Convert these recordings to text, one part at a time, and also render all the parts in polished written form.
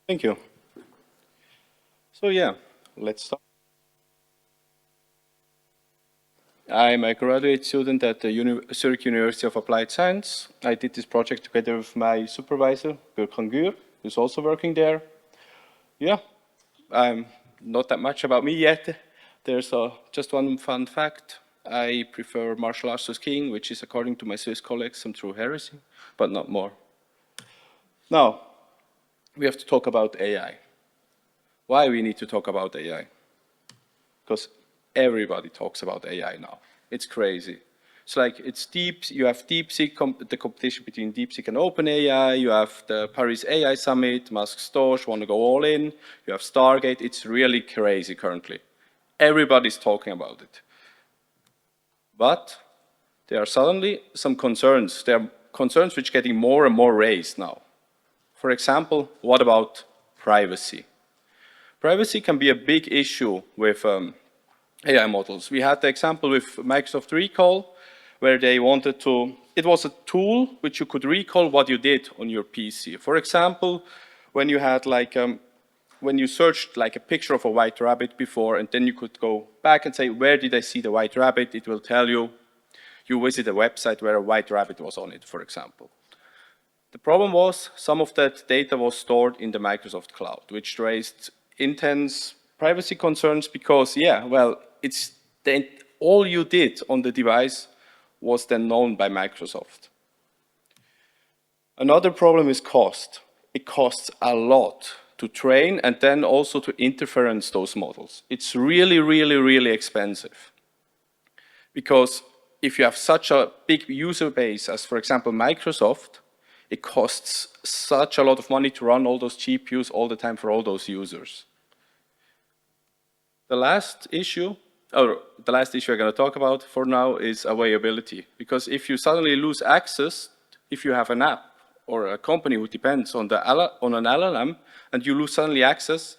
Thank you. So yeah, let's start. I'm a graduate student at the Zurich University of Applied Science. I did this project together with my supervisor, Gürkan Gür, who's also working there. Yeah, not that much about me yet. There's just one fun fact. I prefer martial arts to skiing, which is, according to my Swiss colleagues, some true heresy, but not more. Now, we have to talk about AI. Why we need to talk about AI? Because everybody talks about AI now. It's crazy. It's like it's deep. You have DeepSeek, the competition between DeepSeek and OpenAI. You have the Paris AI Summit. Musk's Doge want to go all in. You have Stargate. It's really crazy currently. Everybody's talking about it. But there are suddenly some concerns. There are concerns which are getting more and more raised now. For example, what about privacy? Privacy can be a big issue with AI models. We had the example with Microsoft Recall, where they wanted to, it was a tool which you could recall what you did on your PC. For example, when you had when you searched like a picture of a white rabbit before, and then you could go back and say, where did I see the white rabbit? It will tell you, you visit a website where a white rabbit was on it, for example. The problem was some of that data was stored in the Microsoft cloud, which raised intense privacy concerns because, yeah, well, it's then all you did on the device was then known by Microsoft. Another problem is cost. It costs a lot to train and then also to interference those models. It's really, really, really expensive. Because if you have such a big user base as, for example, Microsoft, it costs such a lot of money to run all those GPUs all the time for all those users. The last issue I'm going to talk about for now is availability. Because if you suddenly lose access, if you have an app or a company who depends on an LLM and you lose suddenly access,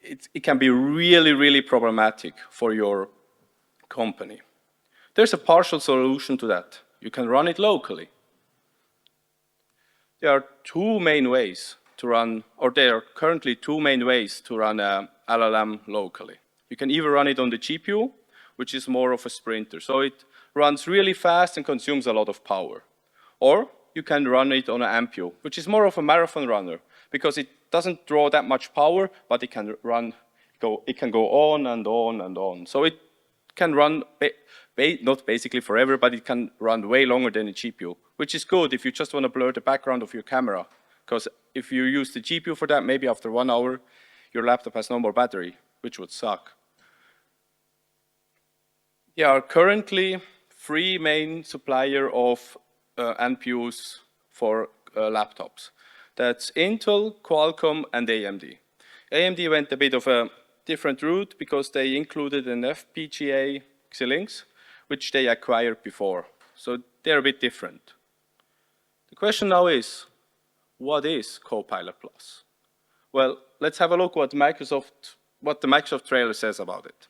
it can be really, really problematic for your company. There's a partial solution to that. You can run it locally. There are two main ways to run, or there are currently two main ways to run a LLM locally. You can either run it on the GPU, which is more of a sprinter. So it runs really fast and consumes a lot of power. Or you can run it on an NPU, which is more of a marathon runner, because it doesn't draw that much power, but it can go on and on and on. So it can run, not basically forever, but it can run way longer than a GPU, which is good if you just want to blur the background of your camera. Because if you use the GPU for that, maybe after 1 hour, your laptop has no more battery, which would suck. There are currently 3 main suppliers of NPUs for laptops. That's Intel, Qualcomm, and AMD. AMD went a bit of a different route because they included an FPGA Xilinx, which they acquired before. So they're a bit different. The question now is, what is Copilot Plus? Well, let's have a look what the Microsoft trailer says about it.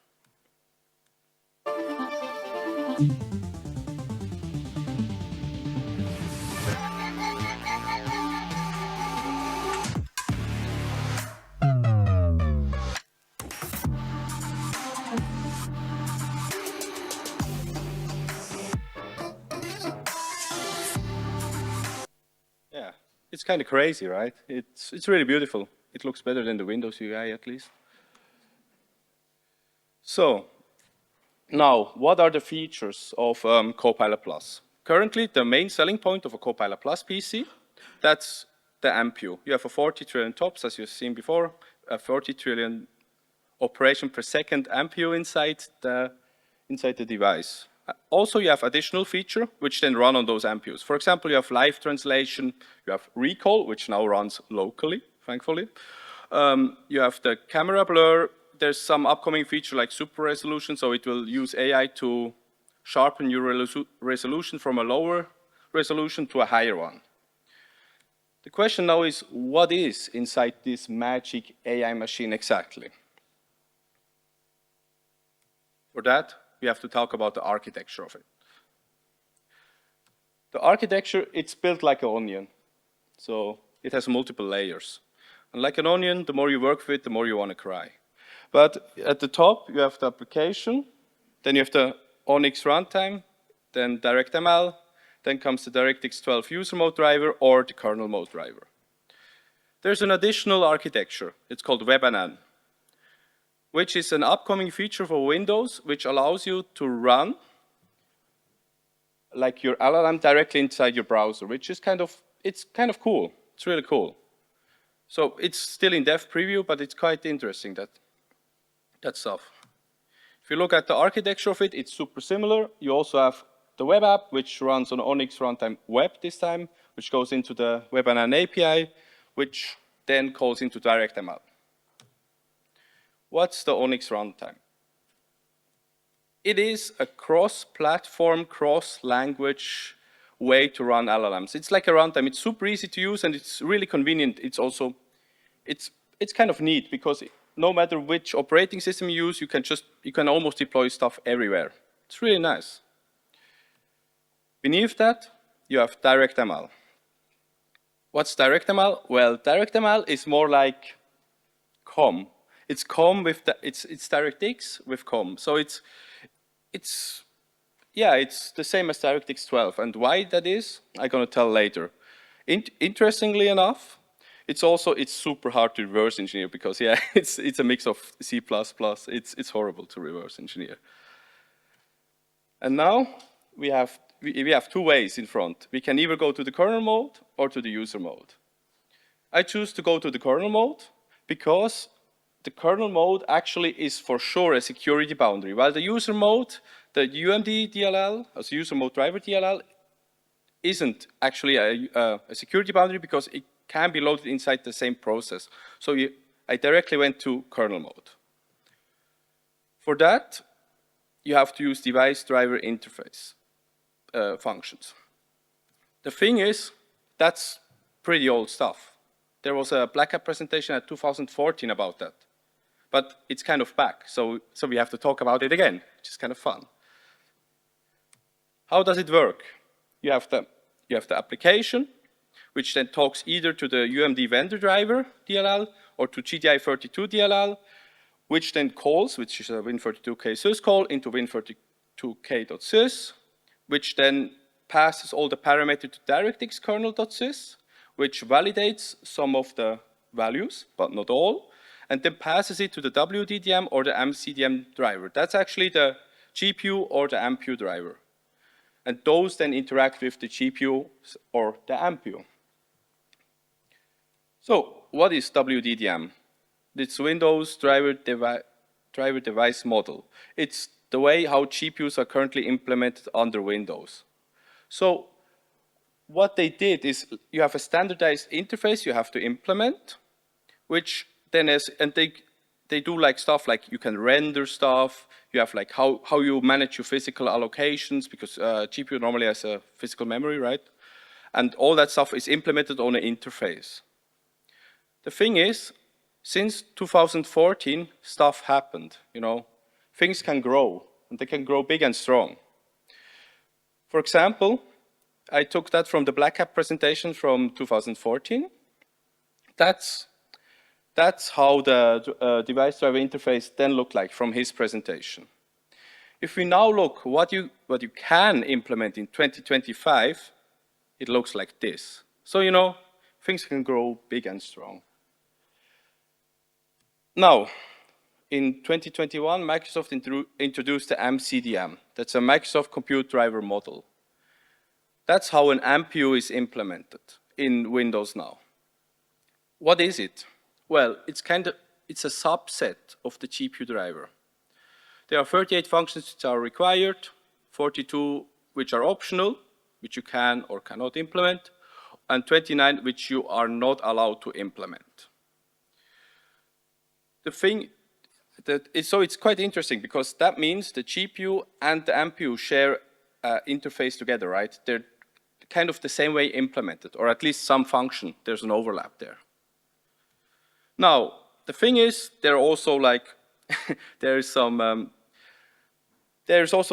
Yeah, it's kind of crazy, right? It's really beautiful. It looks better than the Windows UI at least. So, now, what are the features of Copilot Plus? Currently, the main selling point of a Copilot Plus PC, that's the NPU. You have a 40 trillion TOPS, as you've seen before, a 40 trillion operation per second NPU inside the device. Also, you have additional feature which then run on those NPUs. For example, you have live translation, you have recall, which now runs locally, thankfully. You have the camera blur. There's some upcoming feature like super resolution, so it will use AI to sharpen your resolution from a lower resolution to a higher one. The question now is, what is inside this magic AI machine exactly? For that, we have to talk about the architecture of it. The architecture, it's built like an onion. So it has multiple layers. And like an onion, the more you work with it, the more you want to cry. But at the top, you have the application, then you have the Onyx runtime, then DirectML, then comes the DirectX 12 user mode driver or the kernel mode driver. There's an additional architecture. It's called WebNN, which is an upcoming feature for Windows, which allows you to run like your LLM directly inside your browser, which is it's kind of cool. It's really cool. So it's still in dev preview, but it's quite interesting, that stuff. If you look at the architecture of it, it's super similar. You also have the web app, which runs on Onyx runtime web this time, which goes into the WebNN API, which then calls into DirectML. What's the Onyx runtime? It is a cross-platform, cross-language way to run LLMs. It's like a runtime. It's super easy to use and it's really convenient. It's also, it's kind of neat because no matter which operating system you use, you can almost deploy stuff everywhere. It's really nice. Beneath that, you have DirectML. What's DirectML? Well, DirectML is more like COM. It's COM with it's DirectX with COM. So it's the same as DirectX 12. And why that is, I'm going to tell later. Interestingly enough, it's super hard to reverse engineer because it's a mix of C++. It's horrible to reverse engineer. And now we have two ways in front. We can either go to the kernel mode or to the user mode. I choose to go to the kernel mode because the kernel mode actually is for sure a security boundary, while the user mode, the UMD DLL, as user mode driver DLL, isn't actually a security boundary because it can be loaded inside the same process. So I directly went to kernel mode. For that, you have to use device driver interface functions. The thing is, that's pretty old stuff. There was a Black Hat presentation at 2014 about that. But it's kind of back, so we have to talk about it again, which is kind of fun. How does it work? You have the application, which then talks either to the UMD vendor driver DLL or to GDI32 DLL, which then calls, which is a win32k syscall, into win32k.sys, which then passes all the parameters to DirectX kernel.sys, which validates some of the values, but not all, and then passes it to the WDDM or the MCDM driver. That's actually the GPU or the NPU driver. And those then interact with the GPU or the NPU. So what is WDDM? It's Windows Driver Device Model. It's the way how GPUs are currently implemented under Windows. So what they did is you have a standardized interface you have to implement, which then they do like stuff like you can render stuff, you have like how you manage your physical allocations because GPU normally has a physical memory, right? And all that stuff is implemented on an interface. The thing is, since 2014, stuff happened, Things can grow, and they can grow big and strong. For example, I took that from the Black Hat presentation from 2014. That's how the device driver interface then looked like from his presentation. If we now look what you can implement in 2025, it looks like this. So, things can grow big and strong. Now, in 2021, Microsoft introduced the MCDM. That's a Microsoft Compute Driver Model. That's how an NPU is implemented in Windows now. What is it? Well, it's a subset of the GPU driver. There are 38 functions which are required, 42 which are optional, which you can or cannot implement, and 29 which you are not allowed to implement. So it's quite interesting because that means the GPU and the NPU share interface together, right? They're kind of the same way implemented, or at least some function. There's an overlap there. Now, the thing is, there are also like, there's also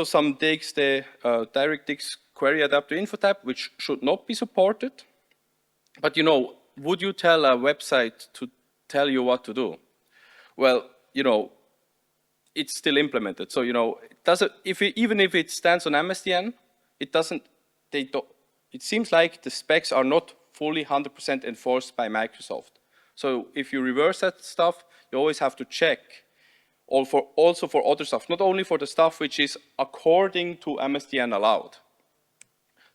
some digs, the DirectX query adapter info tab, which should not be supported. But would you tell a website tell you what to do. Well, it's still implemented. So, it doesn't, even if it stands on MSDN, it doesn't, it seems like the specs are not fully 100% enforced by Microsoft. So if you reverse that stuff, you always have to check also for other stuff, not only for the stuff which is according to MSDN allowed.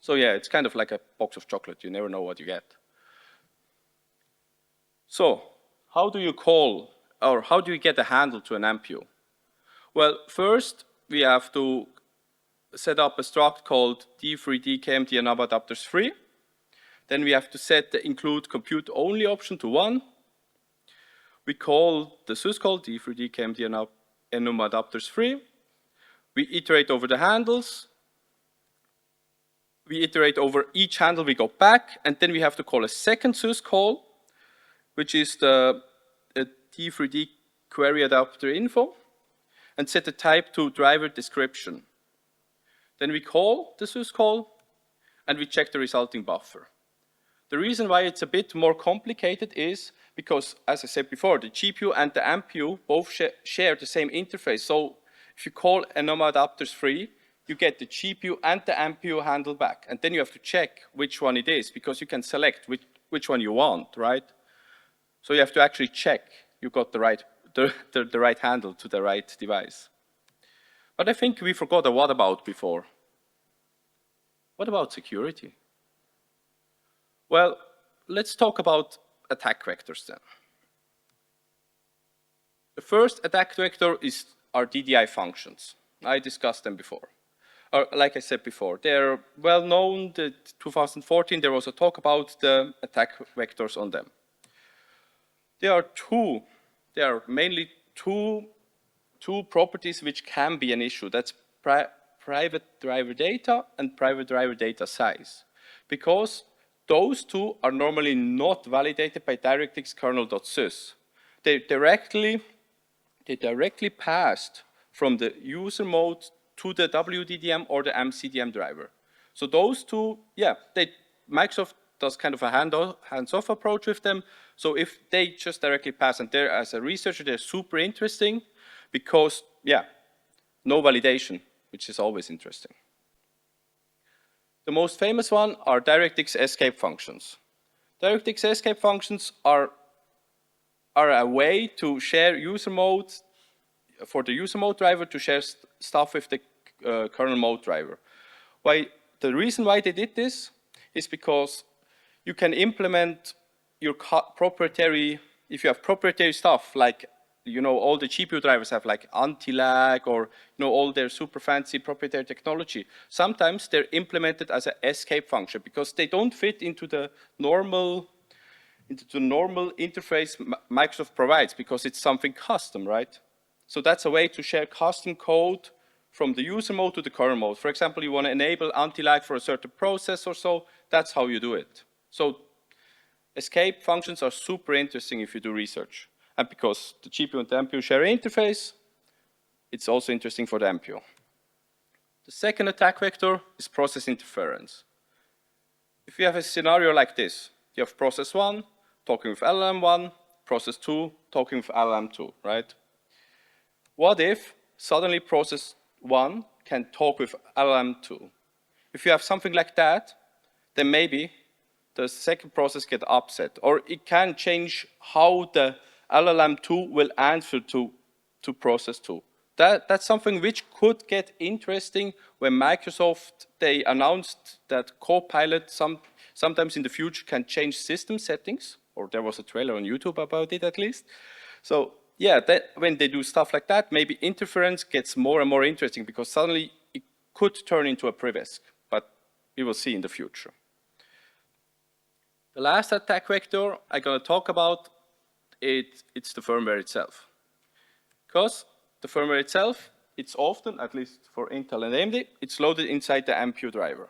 So yeah, it's kind of like a box of chocolate. You never know what you get. So how do you call, or how do you get a handle to an NPU? Well, first we have to set up a struct called d3d-kmd enum adapters 3. Then we have to set the include compute only option to 1. We call the syscall d3d-kmd enum adapters 3. We iterate over the handles. We iterate over each handle, we go back, and then we have to call a second syscall, which is the d3d query adapter info, and set the type to driver description. Then we call the syscall, and we check the resulting buffer. The reason why it's a bit more complicated is because, as I said before, the GPU and the NPU both share the same interface. So if you call enum adapters 3, you get the GPU and the NPU handle back. And then you have to check which one it is, because you can select which one you want, right? So you have to actually check you got the right handle to the right device. But I think we forgot a what about before. What about security? Well, let's talk about attack vectors then. The first attack vector are DDI functions. I discussed them before. Or, like I said before, they're well known. In 2014, there was a talk about the attack vectors on them. There are mainly two properties which can be an issue. That's private driver data and private driver data size. Because those two are normally not validated by DirectX kernel.sys. They directly passed from the user mode to the WDDM or the MCDM driver. So those two, yeah, Microsoft does kind of a hands-off approach with them. So if they just directly pass, and they're, as a researcher, they're super interesting because, yeah, no validation, which is always interesting. The most famous one are DirectX escape functions. DirectX escape functions are a way to share user mode, for the user mode driver to share stuff with the kernel mode driver. The reason why they did this is because you can implement your proprietary, if you have proprietary stuff, like, all the GPU drivers have like anti-lag, or, all their super fancy proprietary technology. Sometimes they're implemented as an escape function because they don't fit into the normal interface Microsoft provides, because it's something custom, right? So that's a way to share custom code from the user mode to the kernel mode. For example, you want to enable anti-lag for a certain process or so, that's how you do it. So escape functions are super interesting if you do research. And because the GPU and the NPU share an interface, it's also interesting for the NPU. The second attack vector is process interference. If you have a scenario like this, you have process 1 talking with LLM 1, process 2 talking with LLM 2, right? What if suddenly process 1 can talk with LLM 2? If you have something like that, then maybe the second process gets upset, or it can change how the LLM 2 will answer to process 2. That's something which could get interesting when Microsoft, they announced that Copilot sometimes in the future can change system settings, or there was a trailer on YouTube about it at least. So yeah, when they do stuff like that, maybe interference gets more and more interesting, because suddenly it could turn into a pre-risk, but we will see in the future. The last attack vector I'm going to talk about, it's the firmware itself. Because the firmware itself, it's often, at least for Intel and AMD, it's loaded inside the NPU driver.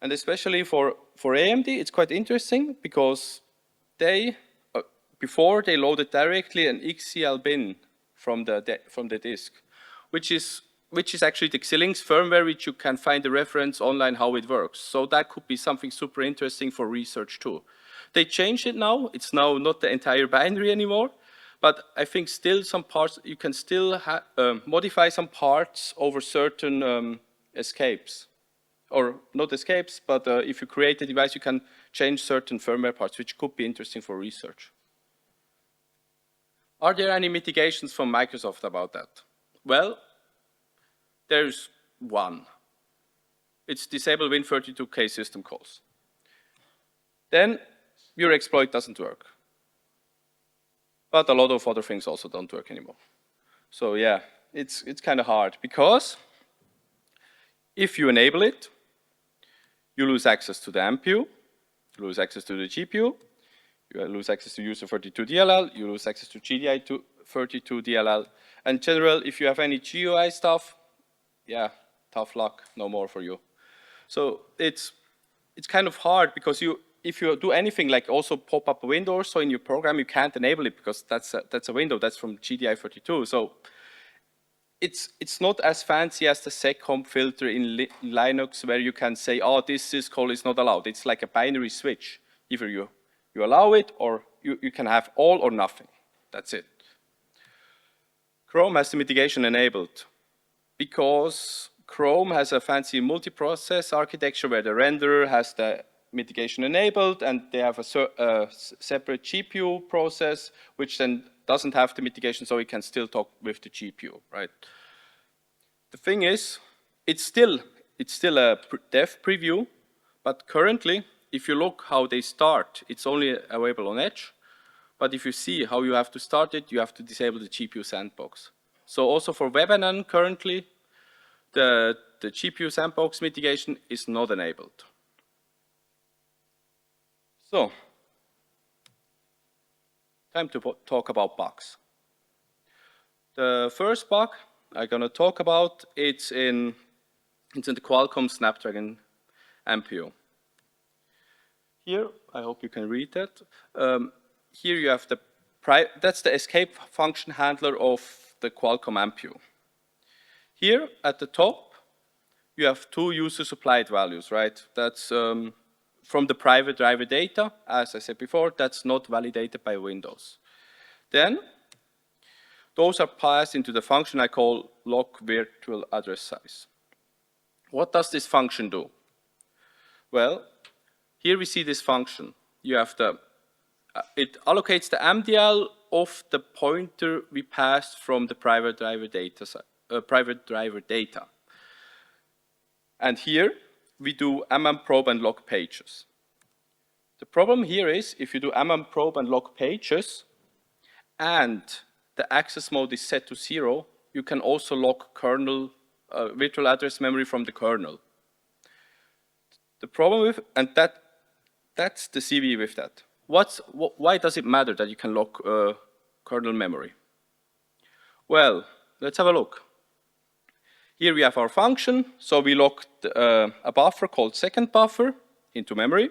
And especially for AMD, it's quite interesting because before they loaded directly an XCL bin from the disk, which is actually the Xilinx firmware, which you can find the reference online how it works. So that could be something super interesting for research too. They changed it now. It's now not the entire binary anymore. But I think still some parts, you can still modify some parts over certain escapes. Or not escapes, but if you create a device, you can change certain firmware parts, which could be interesting for research. Are there any mitigations from Microsoft about that? Well, there's one. It's disable Win32K system calls. Then your exploit doesn't work. But a lot of other things also don't work anymore. So yeah, it's kind of hard because if you enable it, you lose access to the NPU, you lose access to the GPU, you lose access to user32 DLL, you lose access to GDI32 DLL. And in general, if you have any GUI stuff, yeah, tough luck, no more for you. So it's kind of hard because if you do anything like also pop up a window or so in your program, you can't enable it because that's a window, that's from GDI32. So it's not as fancy as the seccomp filter in Linux where you can say, oh, this syscall is not allowed. It's like a binary switch. Either you allow it or you can have all or nothing. That's it. Chrome has the mitigation enabled because Chrome has a fancy multiprocess architecture where the renderer has the mitigation enabled and they have a separate GPU process which then doesn't have the mitigation, so it can still talk with the GPU, right? The thing is, it's still a dev preview, but currently, if you look how they start, it's only available on Edge. But if you see how you have to start it, you have to disable the GPU sandbox. So also for WebNN currently, the GPU sandbox mitigation is not enabled. So, time to talk about bugs. The first bug I'm going to talk about, it's in the Qualcomm Snapdragon NPU. Here, I hope you can read that. Here you have that's the escape function handler of the Qualcomm NPU. Here at the top, you have two user supplied values, right? That's from the private driver data, as I said before, that's not validated by Windows. Then, those are passed into the function I call lock virtual address size. What does this function do? Well, here we see this function. You have it allocates the MDL of the pointer we passed from the private driver data. And here we do mmprobe and log pages. The problem here is if you do mmprobe and log pages and the access mode is set to 0, you can also log kernel virtual address memory from the kernel. The problem with, and that's the CVE with that. Why does it matter that you can log kernel memory? Well, let's have a look. Here we have our function, so we logged a buffer called second buffer into memory,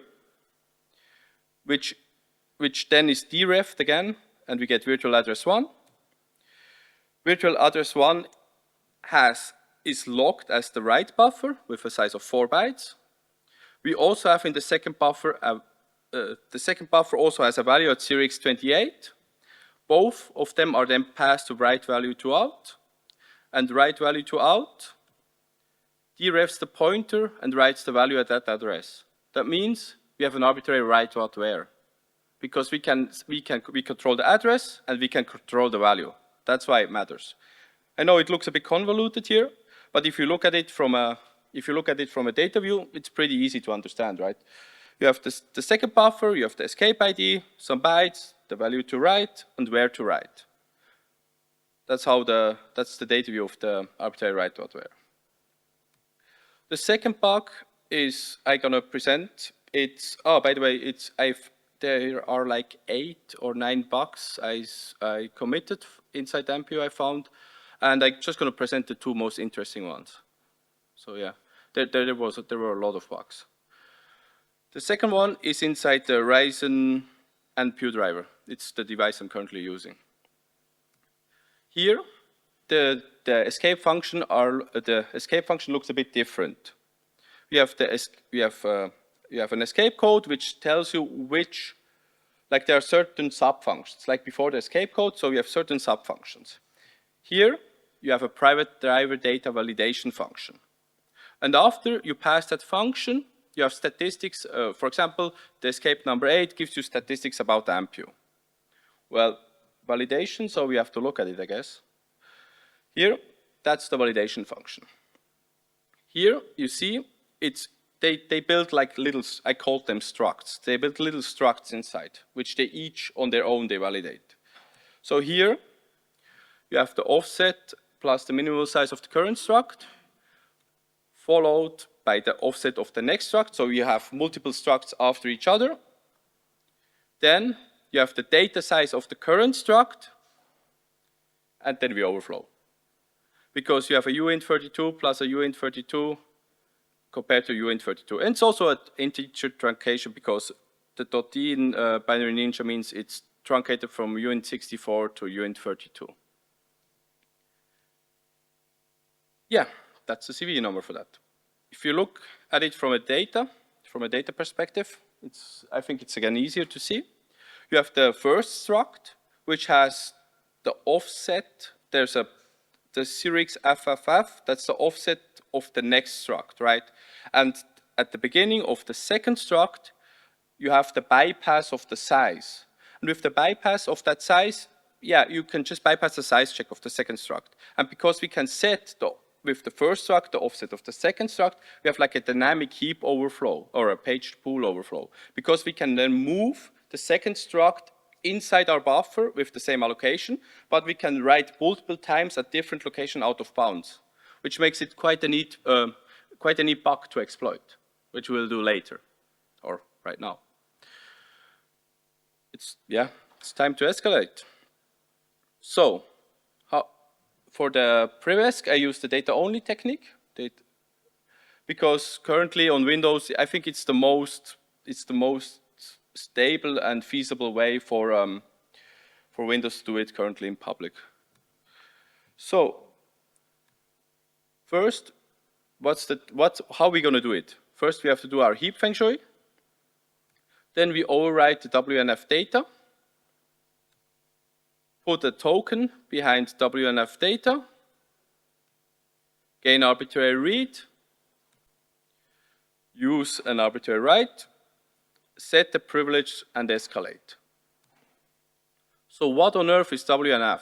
which then is derefed again, and we get virtual address 1. Virtual address 1 is logged as the write buffer with a size of 4 bytes. We also have in the second buffer, the second buffer also has a value at 0x28. Both of them are then passed to write value to out. And write value to out derefs the pointer and writes the value at that address. That means we have an arbitrary write to out where, because we control the address and we can control the value. That's why it matters. I know it looks a bit convoluted here, but if you look at it from a data view, it's pretty easy to understand, right? You have the second buffer, you have the escape ID, some bytes, the value to write, and where to write. That's the data view of the arbitrary write to where. The second bug is I'm gonna present. By the way, there are like 8 or 9 bugs I committed inside the NPU I found, and I'm just gonna present the 2 most interesting ones. So yeah, there were a lot of bugs. The second one is inside the Ryzen NPU driver. It's the device I'm currently using. Here, the escape function looks a bit different. You have an escape code which tells you which like there are certain sub-functions. Like before the escape code, so we have certain sub-functions. Here, you have a private driver data validation function. And after you pass that function, you have statistics. For example, the escape number 8 gives you statistics about the NPU. Well, validation, so we have to look at it, I guess. Here, that's the validation function. Here, you see, they build like little, I call them structs. They build little structs inside, which they each on their own, they validate. So here, you have the offset plus the minimal size of the current struct, followed by the offset of the next struct. So you have multiple structs after each other. Then you have the data size of the current struct, and then we overflow. Because you have a uint32 plus a uint32 compared to uint32. And it's also an integer truncation because the .d in binary ninja means it's truncated from uint64 to uint32. Yeah, that's the CVE number for that. If you look at it from a data perspective, I think it's again easier to see. You have the first struct, which has the offset. There's the Cyrix FFF, that's the offset of the next struct, right? And at the beginning of the second struct, you have the bypass of the size. And with the bypass of that size, yeah, you can just bypass the size check of the second struct. And because we can set with the first struct, the offset of the second struct, we have like a dynamic heap overflow or a paged pool overflow. Because we can then move the second struct inside our buffer with the same allocation, but we can write multiple times at different location out of bounds, which makes it quite a neat bug to exploit, which we'll do later or right now. It's time to escalate. So, for the prevesc, I use the data-only technique, because currently on Windows, I think it's the most stable and feasible way for Windows to do it currently in public. So, first, how are we going to do it? First, we have to do our heap feng shui. Then we overwrite the WNF data, put a token behind WNF data, gain arbitrary read, use an arbitrary write, set the privilege, and escalate. So what on earth is WNF?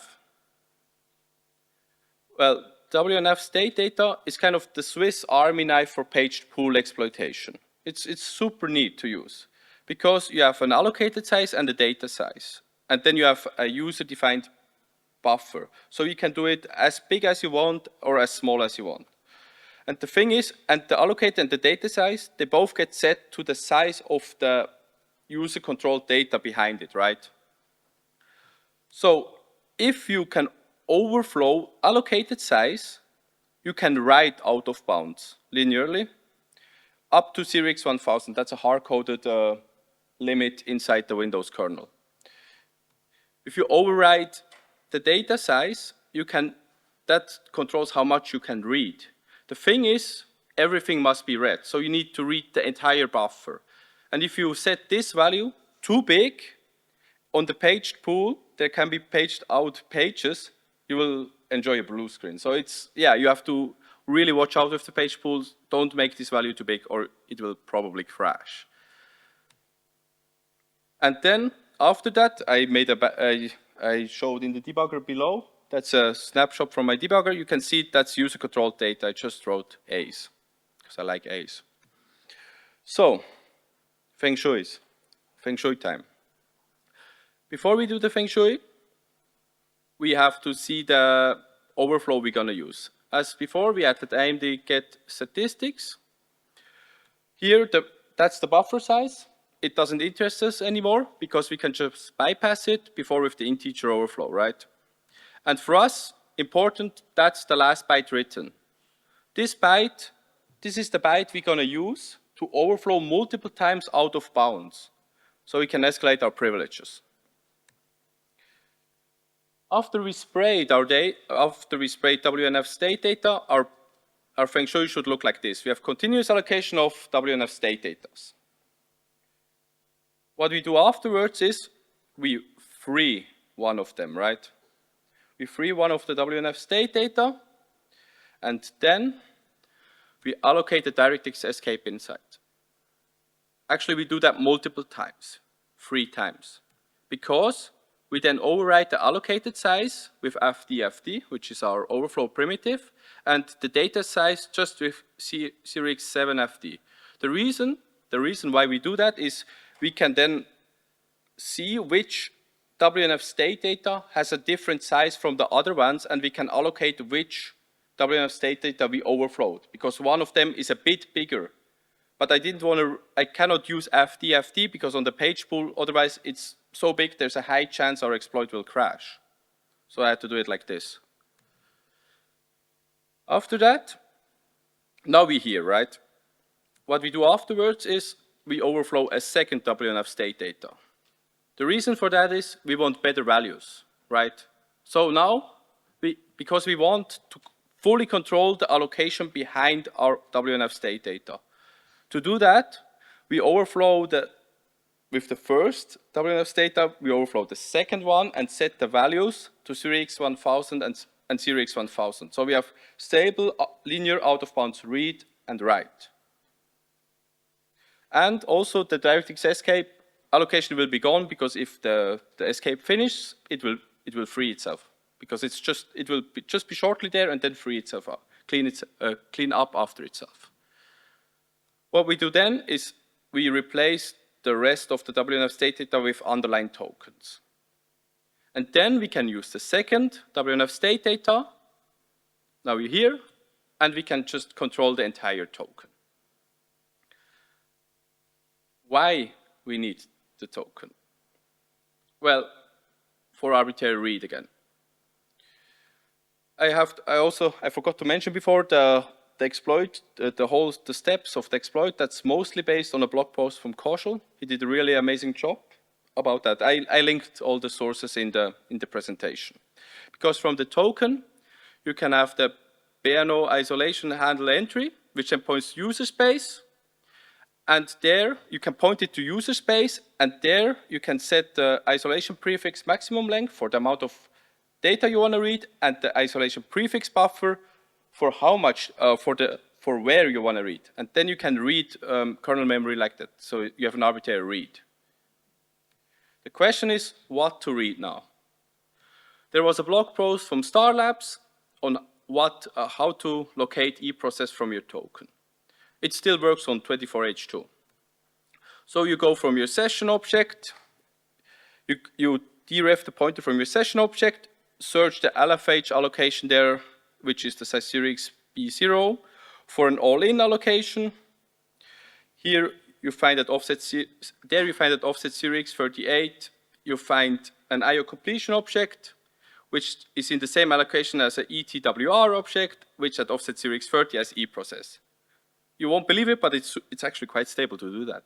Well, WNF state data is kind of the Swiss Army knife for paged pool exploitation. It's super neat to use because you have an allocated size and a data size. And then you have a user-defined buffer. So you can do it as big as you want or as small as you want. And the thing is, and the allocated and the data size, they both get set to the size of the user-controlled data behind it, right? So if you can overflow allocated size, you can write out of bounds linearly up to Cyrix 1000. That's a hard-coded limit inside the Windows kernel. If you override the data size, that controls how much you can read. The thing is, everything must be read, so you need to read the entire buffer. And if you set this value too big, on the paged pool, there can be paged out pages, you will enjoy a blue screen. So you have to really watch out with the page pools. Don't make this value too big or it will probably crash. And then after that, I showed in the debugger below. That's a snapshot from my debugger. You can see that's user-controlled data. I just wrote A's because I like A's. So, Feng Shui time. Before we do the Feng Shui, we have to see the overflow we're going to use. As before, we had the AMD get statistics. Here, that's the buffer size. It doesn't interest us anymore because we can just bypass it before with the integer overflow, right? And for us, important, that's the last byte written. This is the byte we're going to use to overflow multiple times out of bounds so we can escalate our privileges. After we sprayed WNF state data, our Feng Shui should look like this. We have continuous allocation of WNF state data. What we do afterwards is we free one of them, right? We free one of the WNF state data, and then we allocate the DirectX escape inside. Actually, we do that multiple times, 3 times, because we then override the allocated size with FDFD, which is our overflow primitive, and the data size just with Series7FD. The reason why we do that is we can then see which WNF state data has a different size from the other ones, and we can allocate which WNF state data we overflowed, because one of them is a bit bigger. But I cannot use FDFD because on the page pool, otherwise it's so big, there's a high chance our exploit will crash. So I had to do it like this. After that, now we're here, right? What we do afterwards is we overflow a second WNF state data. The reason for that is we want better values, right? So now, because we want to fully control the allocation behind our WNF state data. To do that, we overflow with the first WNF data, we overflow the second one and set the values to 0x1000 and 0x1000. So we have stable linear out-of-bounds read and write. And also the DirectX escape allocation will be gone, because if the escape finishes, it will free itself, because it will just be shortly there and then free itself up, clean up after itself. What we do then is we replace the rest of the WNF state data with underlying tokens. And then we can use the second WNF state data, now we're here, and we can just control the entire token. Why we need the token? Well, for arbitrary read again. I forgot to mention before the exploit, the steps of the exploit, that's mostly based on a blog post from Kaushal. He did a really amazing job about that. I linked all the sources in the presentation. Because from the token, you can have the BNO isolation handle entry, which then points to user space. And there you can point it to user space, and there you can set the isolation prefix maximum length for the amount of data you want to read, and the isolation prefix buffer for how much, for where you want to read. And then you can read kernel memory like that. So you have an arbitrary read. The question is what to read now. There was a blog post from Star Labs on how to locate eProcess from your token. It still works on 24H2. So you go from your session object, you deref the pointer from your session object, search the LFH allocation there, which is the size 0xb0, for an all-in allocation. Here you find that offset 0x38. You find an IO completion object, which is in the same allocation as an ETWR object, which at offset 0x30 has eProcess. You won't believe it, but it's actually quite stable to do that.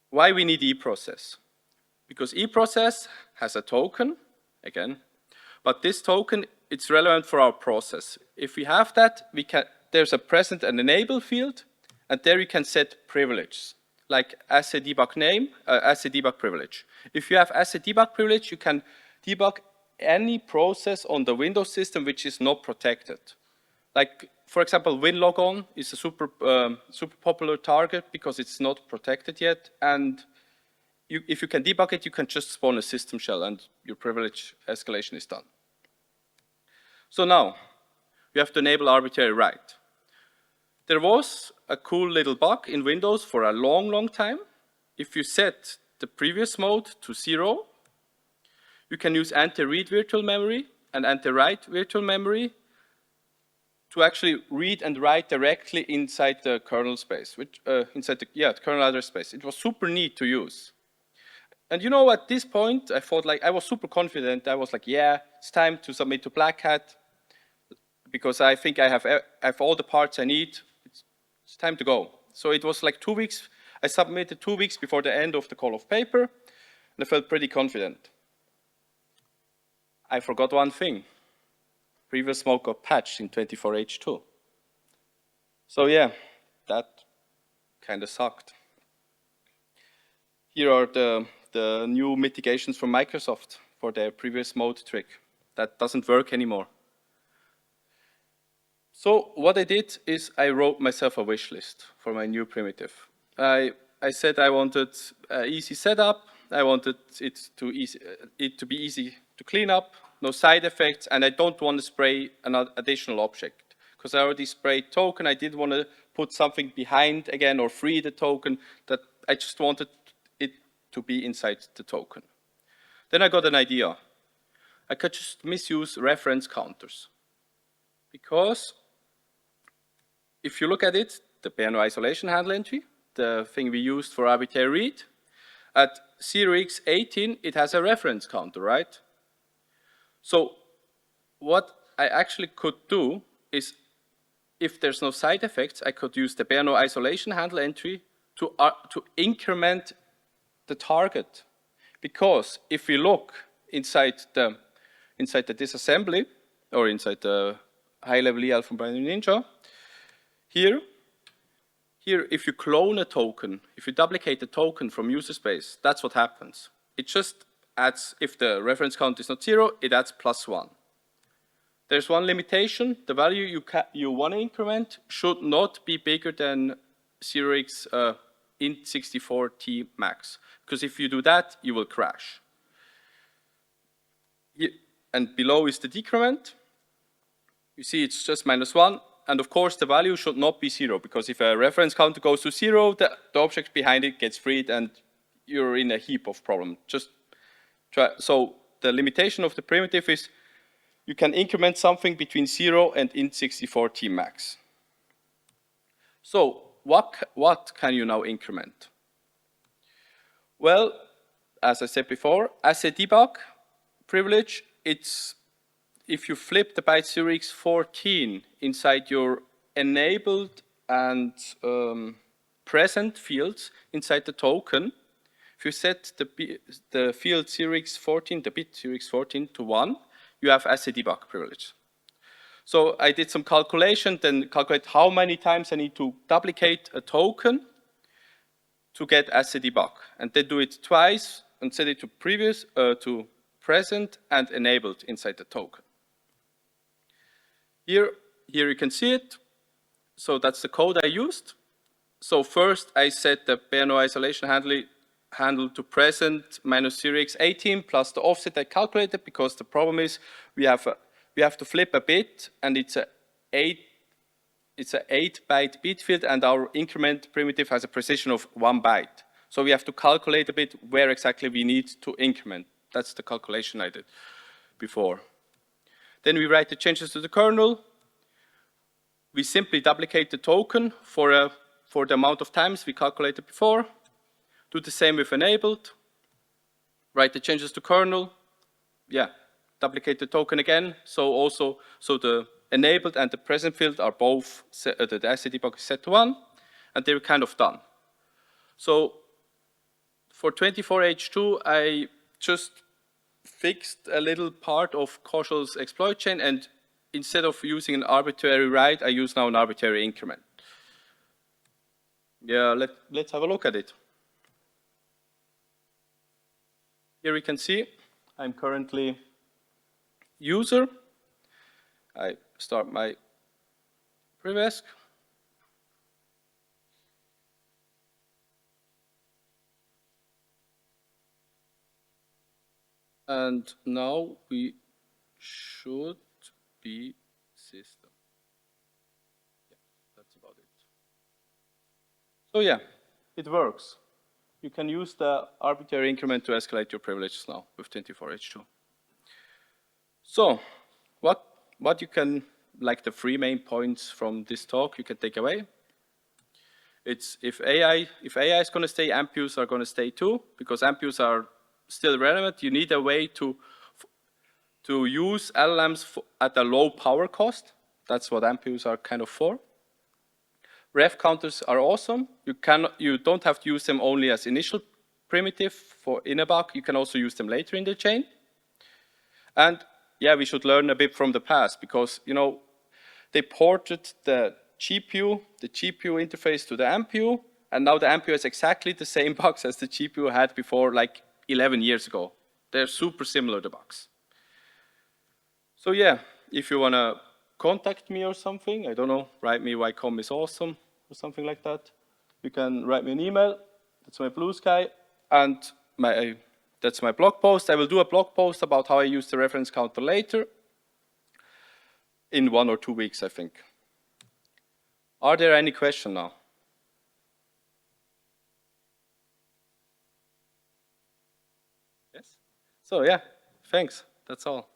Why we need eProcess? Because eProcess has a token, again, but this token, it's relevant for our process. If we have that, there's a present and enable field, and there you can set privileges, like assay debug name, assay debug privilege. If you have assay debug privilege, you can debug any process on the Windows system which is not protected. Like, for example, WinLogon is a super popular target because it's not protected yet, and if you can debug it, you can just spawn a system shell and your privilege escalation is done. So now, we have to enable arbitrary write. There was a cool little bug in Windows for a long, long time. If you set the previous mode to 0, you can use anti-read virtual memory and anti-write virtual memory to actually read and write directly inside the kernel space, inside the kernel address space. It was super neat to use. And you know, at this point, I thought I was super confident. I was like, yeah, it's time to submit to Black Hat because I think I have all the parts I need. It's time to go. So it was like 2 weeks. I submitted 2 weeks before the end of the call of paper, and I felt pretty confident. I forgot one thing. Previous mode got patched in 24H2. So yeah, that kind of sucked. Here are the the new mitigations from Microsoft for their previous mode trick. That doesn't work anymore. So what I did is I wrote myself a wish list for my new primitive. I said I wanted easy setup, I wanted it to be easy to clean up, no side effects, and I don't want to spray an additional object. Because I already sprayed token, I didn't want to put something behind again or free the token, that I just wanted it to be inside the token. Then I got an idea. I could just misuse reference counters. Because if you look at it, the PNO isolation handle entry, the thing we used for arbitrary read, at 0x18, it has a reference counter, right? So what I actually could do is, if there's no side effects, I could use the PNO isolation handle entry to increment the target. Because if we look inside the disassembly, or inside the high-level EL from Binary Ninja, here, if you clone a token, if you duplicate a token from user space, that's what happens. It just adds, if the reference count is not 0, it adds +1. There's one limitation. The value you want to increment should not be bigger than 0x int64t max. Because if you do that, you will crash. And below is the decrement. You see it's just -1. And of course, the value should not be 0, because if a reference counter goes to 0, the object behind it gets freed and you're in a heap of problems. Just try. So the limitation of the primitive is you can increment something between 0 and int64t max. So what can you now increment? Well, as I said before, as a debug privilege, it's if you flip the byte 0x14 inside your enabled and present fields inside the token, if you set the field 0x14, the bit 0x14 to 1, you have as a debug privilege. So I did some calculation, then calculate how many times I need to duplicate a token to get as a debug, and then do it twice and set it to previous, to present and enabled inside the token. Here you can see it. So that's the code I used. So first I set the PNO isolation handle to present -0x18 plus the offset I calculated, because the problem is we have to flip a bit, and it's a 8-byte bit field, and our increment primitive has a precision of 1 byte. So we have to calculate a bit where exactly we need to increment. That's the calculation I did before. Then we write the changes to the kernel. We simply duplicate the token for the amount of times we calculated before. Do the same with enabled. Write the changes to kernel. Yeah, duplicate the token again. So the enabled and the present field are both set, the asset debug is set to 1, and they're kind of done. So for 24H2, I just fixed a little part of Kausal's exploit chain, and instead of using an arbitrary write, I use now an arbitrary increment. Yeah, let's have a look at it. Here we can see I'm currently user. I start my privesc. And now we should be system. Yeah, that's about it. So yeah, it works. You can use the arbitrary increment to escalate your privileges now with 24H2. So what you can, like the 3 main points from this talk you can take away. It's if AI is going to stay, NPUs are going to stay too, because NPUs are still relevant. You need a way to use LLMs at a low power cost. That's what NPUs are kind of for. Ref counters are awesome. You don't have to use them only as initial primitive in a bug. You can also use them later in the chain. And yeah, we should learn a bit from the past, because they ported the GPU interface to the NPU, and now the NPU has exactly the same bugs as the GPU had before, like 11 years ago. They're super similar, the bugs. So yeah, if you want to contact me or something, I don't know, write me ycom is awesome or something like that. You can write me an email. That's my blue sky. And that's my blog post. I will do a blog post about how I use the reference counter later in 1 or 2 weeks, I think. Are there any questions now? Yes? So yeah, thanks. That's all.